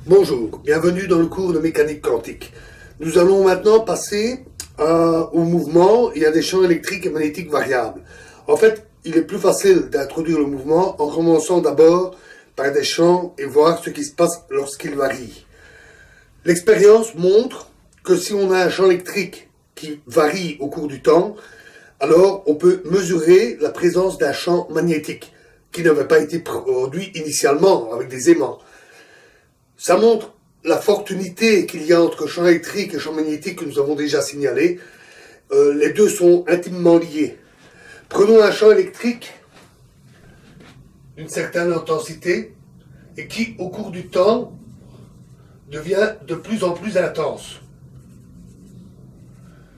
Bonjour, bienvenue dans le cours de mécanique quantique. Nous allons maintenant passer au mouvement et à des champs électriques et magnétiques variables. En fait, il est plus facile d'introduire le mouvement en commençant d'abord par des champs et voir ce qui se passe lorsqu'ils varient. L'expérience montre que si on a un champ électrique qui varie au cours du temps, alors on peut mesurer la présence d'un champ magnétique qui n'avait pas été produit initialement avec des aimants. Ça montre la forte unité qu'il y a entre champ électrique et champ magnétique que nous avons déjà signalé. Les deux sont intimement liés. Prenons un champ électrique d'une certaine intensité et qui, au cours du temps, devient de plus en plus intense.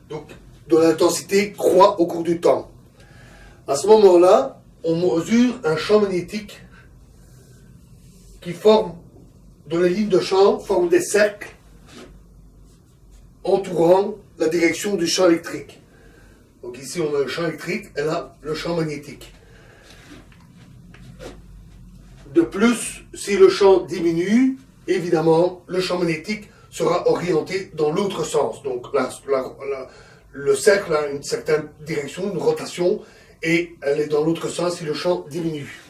Donc, dont l'intensité croît au cours du temps. À ce moment-là, on mesure un champ magnétique qui forme, dont les lignes de champ forment des cercles entourant la direction du champ électrique. Donc ici on a le champ électrique et là le champ magnétique. De plus, si le champ diminue, évidemment le champ magnétique sera orienté dans l'autre sens. Donc le cercle a une certaine direction, une rotation, et elle est dans l'autre sens si le champ diminue.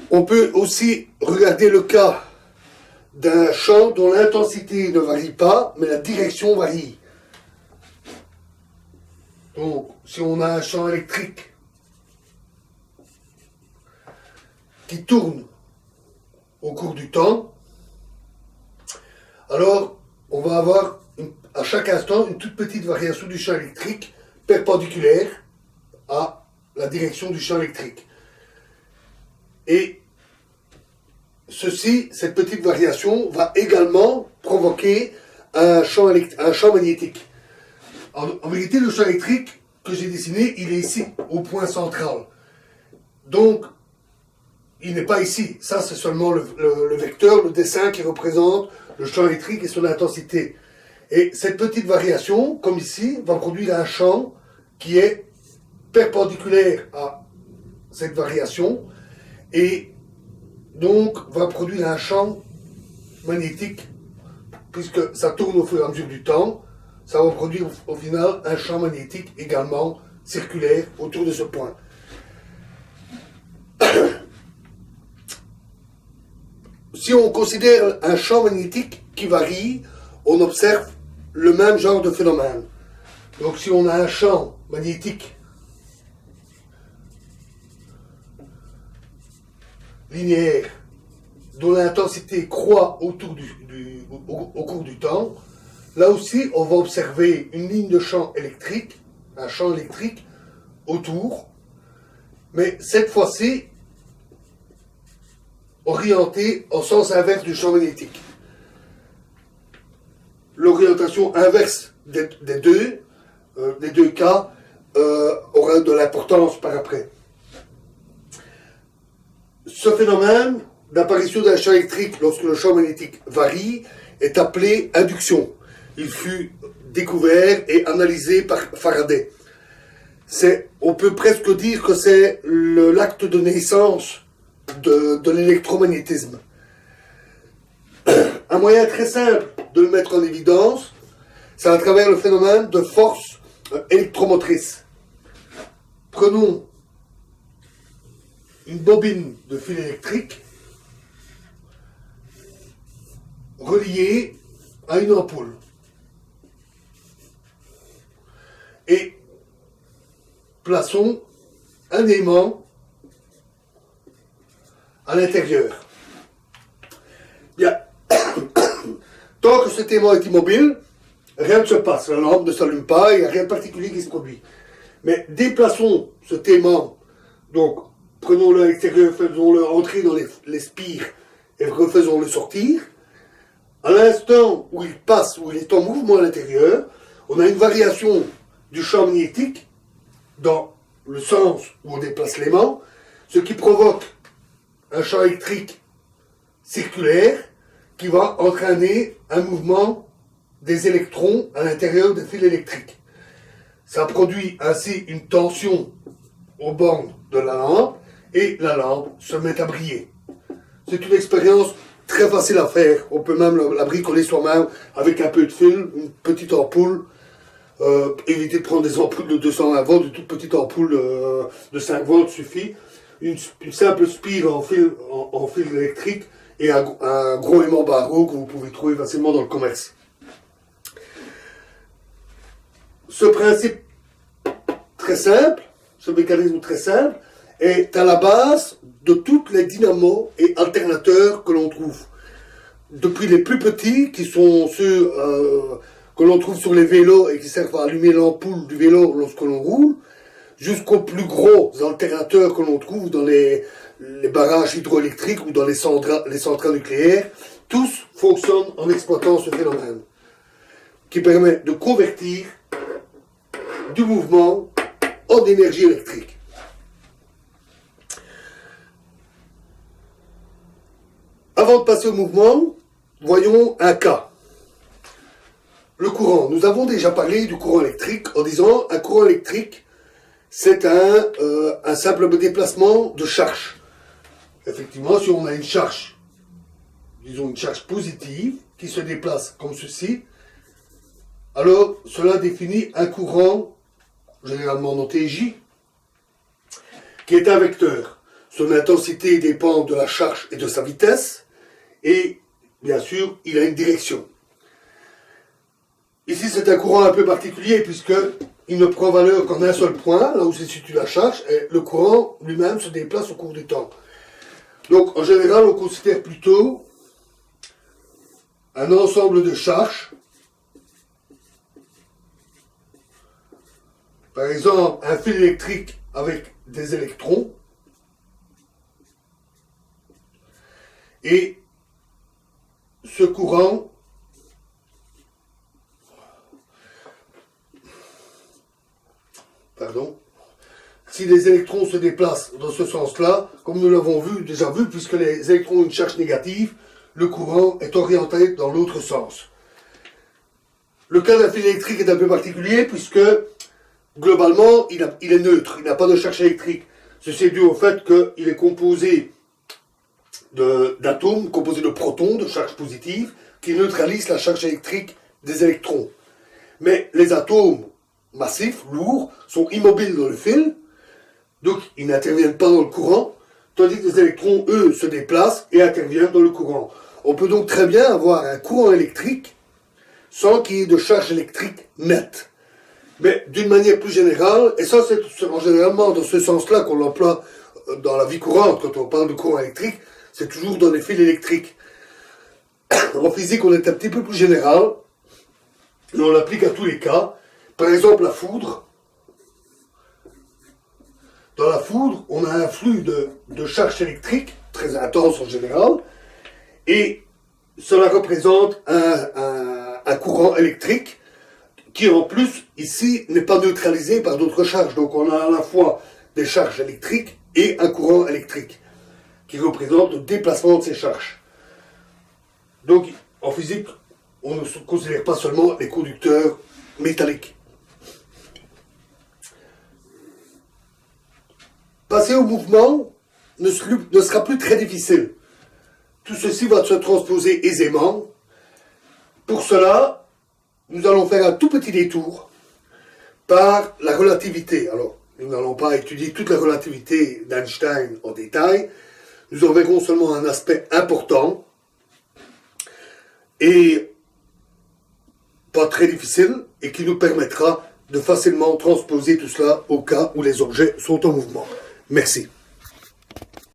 On peut aussi regarder le cas d'un champ dont l'intensité ne varie pas, mais la direction varie. Donc, si on a un champ électrique qui tourne au cours du temps, alors on va avoir à chaque instant une toute petite variation du champ électrique perpendiculaire à la direction du champ électrique. Et cette petite variation va également provoquer un champ magnétique. En vérité, le champ électrique que j'ai dessiné, il est ici, au point central. Donc, il n'est pas ici. Ça, c'est seulement le vecteur, le dessin qui représente le champ électrique et son intensité. Et cette petite variation, comme ici, va produire un champ qui est perpendiculaire à cette variation, et donc va produire un champ magnétique, puisque ça tourne au fur et à mesure du temps, ça va produire au final un champ magnétique également circulaire autour de ce point. Si on considère un champ magnétique qui varie, on observe le même genre de phénomène. Donc si on a un champ magnétique linéaire dont l'intensité croît au cours du temps, là aussi on va observer une ligne de champ électrique, un champ électrique autour, mais cette fois-ci orienté en sens inverse du champ magnétique. L'orientation inverse des deux cas aura de l'importance par après. Ce phénomène d'apparition d'un champ électrique lorsque le champ magnétique varie est appelé induction. Il fut découvert et analysé par Faraday. On peut presque dire que c'est l'acte de naissance de l'électromagnétisme. Un moyen très simple de le mettre en évidence, c'est à travers le phénomène de force électromotrice. Prenons une bobine de fil électrique reliée à une ampoule. Et plaçons un aimant à l'intérieur. Bien. Tant que cet aimant est immobile, rien ne se passe. La lampe ne s'allume pas, il n'y a rien de particulier qui se produit. Mais déplaçons cet aimant, donc prenons-le à l'extérieur, faisons-le entrer dans les spires et refaisons-le sortir. À l'instant où il passe, où il est en mouvement à l'intérieur, on a une variation du champ magnétique dans le sens où on déplace l'aimant, ce qui provoque un champ électrique circulaire qui va entraîner un mouvement des électrons à l'intérieur des fils électriques. Ça produit ainsi une tension aux bornes de la lampe et la lampe se met à briller. C'est une expérience très facile à faire. On peut même la bricoler soi-même avec un peu de fil, une petite ampoule. Évitez de prendre des ampoules de 220 volts, une toute petite ampoule de 5 volts suffit. Une simple spire en fil électrique et un gros aimant barreau que vous pouvez trouver facilement dans le commerce. Ce principe très simple, ce mécanisme très simple, est à la base de toutes les dynamos et alternateurs que l'on trouve. Depuis les plus petits, qui sont ceux que l'on trouve sur les vélos et qui servent à allumer l'ampoule du vélo lorsque l'on roule, jusqu'aux plus gros alternateurs que l'on trouve dans les barrages hydroélectriques ou dans les centrales nucléaires, tous fonctionnent en exploitant ce phénomène, qui permet de convertir du mouvement en énergie électrique. Avant de passer au mouvement, voyons un cas. Le courant. Nous avons déjà parlé du courant électrique en disant un courant électrique, c'est un simple déplacement de charge. Effectivement, si on a une charge, disons une charge positive, qui se déplace comme ceci, alors cela définit un courant, généralement noté J, qui est un vecteur. Son intensité dépend de la charge et de sa vitesse, et bien sûr, il a une direction. Ici, c'est un courant un peu particulier, puisqu'il ne prend valeur qu'en un seul point, là où se situe la charge, et le courant lui-même se déplace au cours du temps. Donc, en général, on considère plutôt un ensemble de charges. Par exemple, un fil électrique avec des électrons. Et ce courant si les électrons se déplacent dans ce sens-là, comme nous l'avons déjà vu, puisque les électrons ont une charge négative, le courant est orienté dans l'autre sens. Le cas d'un fil électrique est un peu particulier, puisque globalement, il est neutre, il n'a pas de charge électrique. Ceci est dû au fait qu'il est composé d'atomes, composé de protons, de charge positive, qui neutralisent la charge électrique des électrons. Mais les atomes massifs, lourds, sont immobiles dans le fil, donc ils n'interviennent pas dans le courant, tandis que les électrons, eux, se déplacent et interviennent dans le courant. On peut donc très bien avoir un courant électrique sans qu'il y ait de charge électrique nette. Mais d'une manière plus générale, et ça c'est généralement dans ce sens-là qu'on l'emploie dans la vie courante, quand on parle de courant électrique, c'est toujours dans les fils électriques. En physique, on est un petit peu plus général, et on l'applique à tous les cas. Par exemple, la foudre. Dans la foudre, on a un flux de charge électrique, très intense en général, et cela représente un courant électrique qui, en plus, ici, n'est pas neutralisé par d'autres charges. Donc, on a à la fois des charges électriques et un courant électrique qui représente le déplacement de ces charges. Donc, en physique, on ne considère pas seulement les conducteurs métalliques. Passer au mouvement ne sera plus très difficile. Tout ceci va se transposer aisément. Pour cela, nous allons faire un tout petit détour par la relativité. Alors, nous n'allons pas étudier toute la relativité d'Einstein en détail. Nous en verrons seulement un aspect important et pas très difficile et qui nous permettra de facilement transposer tout cela au cas où les objets sont en mouvement. Merci.